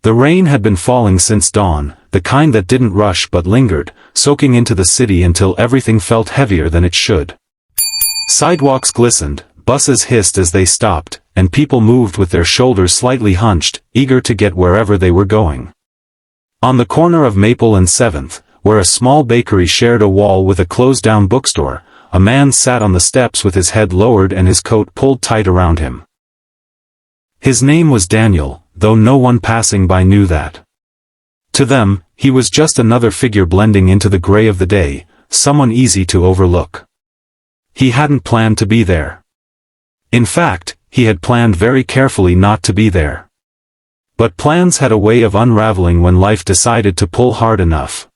The rain had been falling since dawn, the kind that didn't rush but lingered, soaking into the city until everything felt heavier than it should. Sidewalks glistened, buses hissed as they stopped, and people moved with their shoulders slightly hunched, eager to get wherever they were going. On the corner of Maple and 7th, where a small bakery shared a wall with a closed-down bookstore, a man sat on the steps with his head lowered and his coat pulled tight around him. His name was Daniel, though no one passing by knew that. To them, he was just another figure blending into the gray of the day, someone easy to overlook. He hadn't planned to be there. In fact, he had planned very carefully not to be there. But plans had a way of unraveling when life decided to pull hard enough.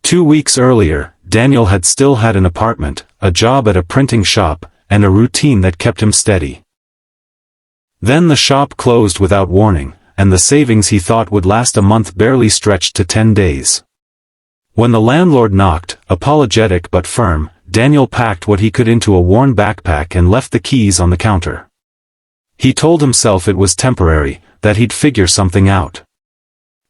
2 weeks earlier, Daniel had still had an apartment, a job at a printing shop, and a routine that kept him steady. Then the shop closed without warning, and the savings he thought would last a month barely stretched to 10 days. When the landlord knocked, apologetic but firm, Daniel packed what he could into a worn backpack and left the keys on the counter. He told himself it was temporary, that he'd figure something out.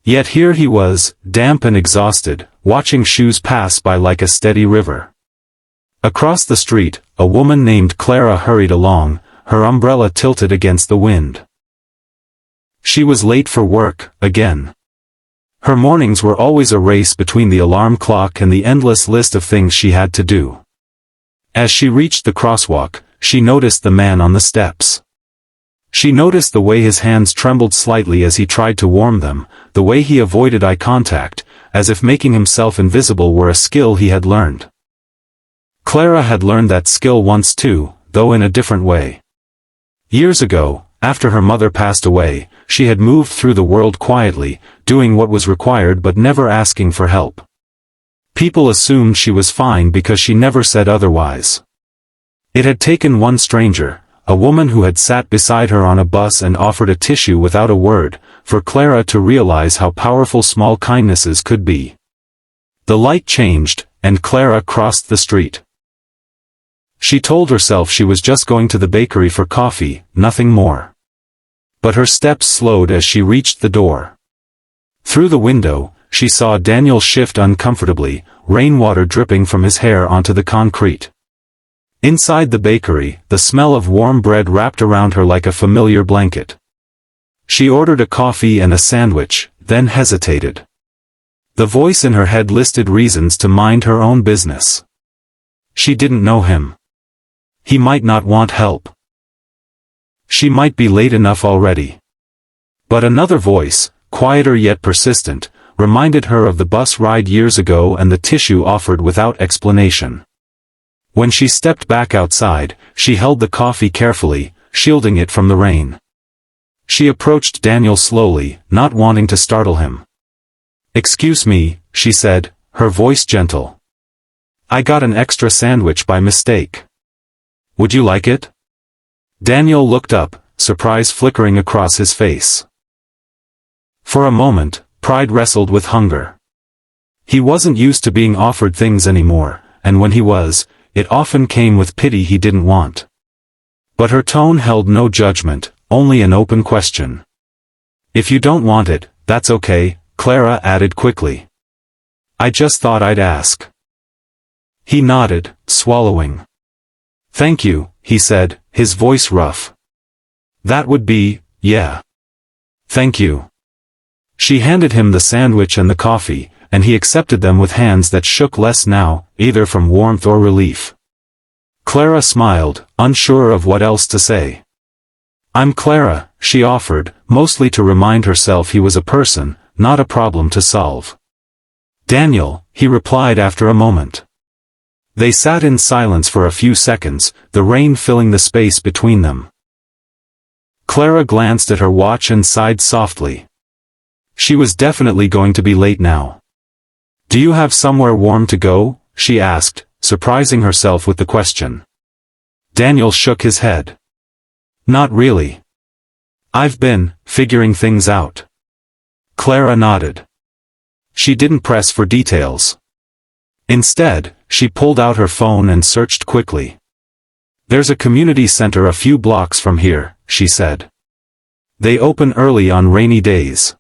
Yet here he was, damp and exhausted, watching shoes pass by like a steady river. Across the street, a woman named Clara hurried along, her umbrella tilted against the wind. She was late for work, again. Her mornings were always a race between the alarm clock and the endless list of things she had to do. As she reached the crosswalk, she noticed the man on the steps. She noticed the way his hands trembled slightly as he tried to warm them, the way he avoided eye contact, as if making himself invisible were a skill he had learned. Clara had learned that skill once too, though in a different way. Years ago, after her mother passed away, she had moved through the world quietly, doing what was required but never asking for help. People assumed she was fine because she never said otherwise. It had taken one stranger, a woman who had sat beside her on a bus and offered a tissue without a word, for Clara to realize how powerful small kindnesses could be. The light changed, and Clara crossed the street. She told herself she was just going to the bakery for coffee, nothing more. But her steps slowed as she reached the door. Through the window, she saw Daniel shift uncomfortably, rainwater dripping from his hair onto the concrete. Inside the bakery, the smell of warm bread wrapped around her like a familiar blanket. She ordered a coffee and a sandwich, then hesitated. The voice in her head listed reasons to mind her own business. She didn't know him. He might not want help. She might be late enough already. But another voice, quieter yet persistent, reminded her of the bus ride years ago and the tissue offered without explanation. When she stepped back outside, she held the coffee carefully, shielding it from the rain. She approached Daniel slowly, not wanting to startle him. "Excuse me," she said, her voice gentle. "I got an extra sandwich by mistake. Would you like it?" Daniel looked up, surprise flickering across his face. For a moment, pride wrestled with hunger. He wasn't used to being offered things anymore, and when he was, it often came with pity he didn't want. But her tone held no judgment, only an open question. "If you don't want it, that's okay," Clara added quickly. "I just thought I'd ask." He nodded, swallowing. "Thank you," he said, his voice rough. "That would be, yeah. Thank you." She handed him the sandwich and the coffee, and he accepted them with hands that shook less now, either from warmth or relief. Clara smiled, unsure of what else to say. "I'm Clara," she offered, mostly to remind herself he was a person, not a problem to solve. "Daniel," he replied after a moment. They sat in silence for a few seconds, the rain filling the space between them. Clara glanced at her watch and sighed softly. She was definitely going to be late now. "Do you have somewhere warm to go?" she asked, surprising herself with the question. Daniel shook his head. "Not really. I've been figuring things out." Clara nodded. She didn't press for details. Instead, she pulled out her phone and searched quickly. "There's a community center a few blocks from here," she said. "They open early on rainy days.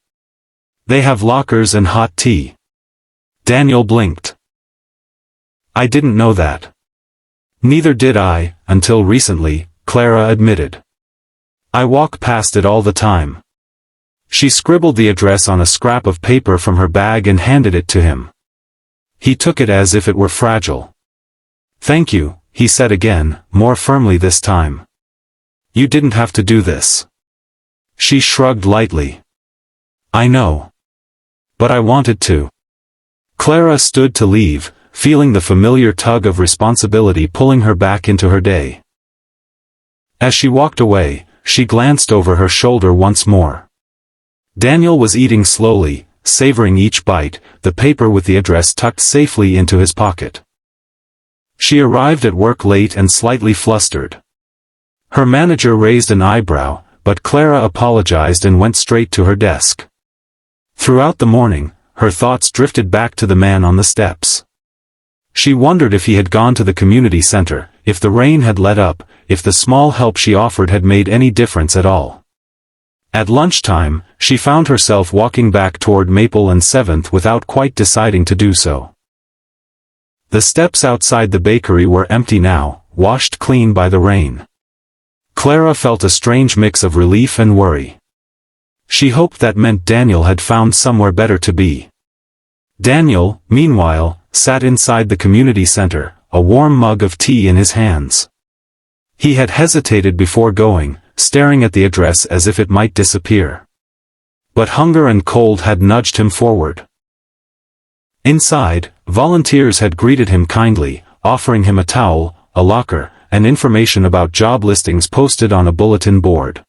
They have lockers and hot tea. Daniel blinked. I didn't know that. Neither did I, until recently, Clara admitted. I walk past it all the time. She scribbled the address on a scrap of paper from her bag and handed it to him. He took it as if it were fragile. Thank you, he said again, more firmly this time. You didn't have to do this. She shrugged lightly. I know. But I wanted to. Clara stood to leave, feeling the familiar tug of responsibility pulling her back into her day. As she walked away, she glanced over her shoulder once more. Daniel was eating slowly, savoring each bite, the paper with the address tucked safely into his pocket. She arrived at work late and slightly flustered. Her manager raised an eyebrow, but Clara apologized and went straight to her desk. Throughout the morning, her thoughts drifted back to the man on the steps. She wondered if he had gone to the community center, if the rain had let up, if the small help she offered had made any difference at all. At lunchtime, she found herself walking back toward Maple and 7th without quite deciding to do so. The steps outside the bakery were empty now, washed clean by the rain. Clara felt a strange mix of relief and worry. She hoped that meant Daniel had found somewhere better to be. Daniel, meanwhile, sat inside the community center, a warm mug of tea in his hands. He had hesitated before going, staring at the address as if it might disappear. But hunger and cold had nudged him forward. Inside, volunteers had greeted him kindly, offering him a towel, a locker, and information about job listings posted on a bulletin board.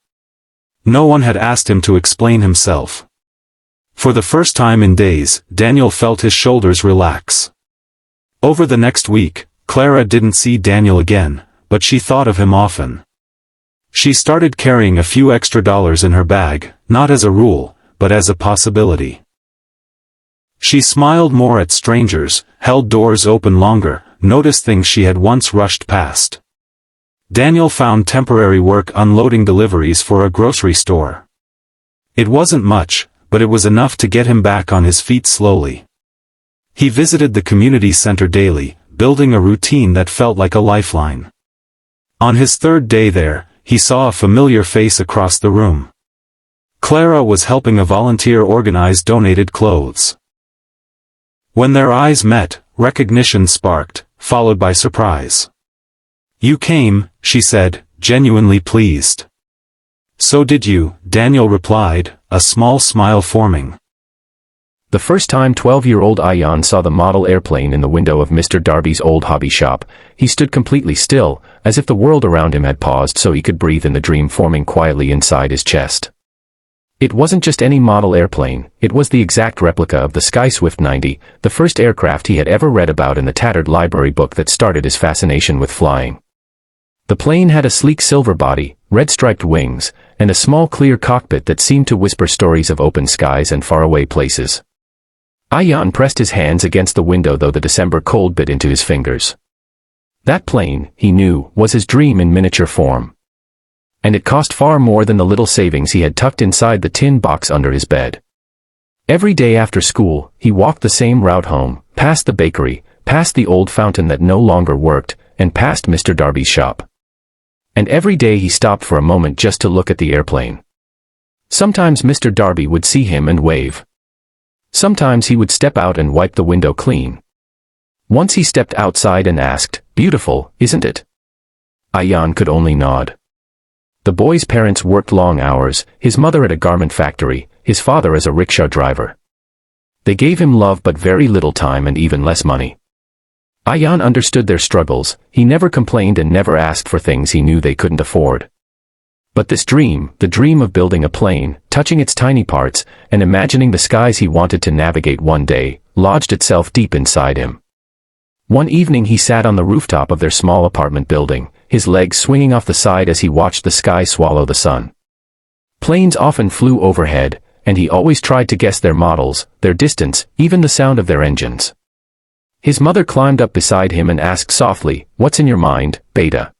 No one had asked him to explain himself. For the first time in days, Daniel felt his shoulders relax. Over the next week, Clara didn't see Daniel again, but she thought of him often. She started carrying a few extra dollars in her bag, not as a rule, but as a possibility. She smiled more at strangers, held doors open longer, noticed things she had once rushed past. Daniel found temporary work unloading deliveries for a grocery store. It wasn't much, but it was enough to get him back on his feet slowly. He visited the community center daily, building a routine that felt like a lifeline. On his third day there, he saw a familiar face across the room. Clara was helping a volunteer organize donated clothes. When their eyes met, recognition sparked, followed by surprise. You came, she said, genuinely pleased. So did you, Daniel replied, a small smile forming. The first time 12-year-old Ayan saw the model airplane in the window of Mr. Darby's old hobby shop, he stood completely still, as if the world around him had paused so he could breathe in the dream forming quietly inside his chest. It wasn't just any model airplane, it was the exact replica of the Sky Swift 90, the first aircraft he had ever read about in the tattered library book that started his fascination with flying. The plane had a sleek silver body, red-striped wings, and a small clear cockpit that seemed to whisper stories of open skies and faraway places. Ayan pressed his hands against the window though the December cold bit into his fingers. That plane, he knew, was his dream in miniature form. And it cost far more than the little savings he had tucked inside the tin box under his bed. Every day after school, he walked the same route home, past the bakery, past the old fountain that no longer worked, and past Mr. Darby's shop. And every day he stopped for a moment just to look at the airplane. Sometimes Mr. Darby would see him and wave. Sometimes he would step out and wipe the window clean. Once he stepped outside and asked, "Beautiful, isn't it?" Ayan could only nod. The boy's parents worked long hours, his mother at a garment factory, his father as a rickshaw driver. They gave him love but very little time and even less money. Ayan understood their struggles, he never complained and never asked for things he knew they couldn't afford. But this dream, the dream of building a plane, touching its tiny parts, and imagining the skies he wanted to navigate one day, lodged itself deep inside him. One evening he sat on the rooftop of their small apartment building, his legs swinging off the side as he watched the sky swallow the sun. Planes often flew overhead, and he always tried to guess their models, their distance, even the sound of their engines. His mother climbed up beside him and asked softly, "What's in your mind, Beta?"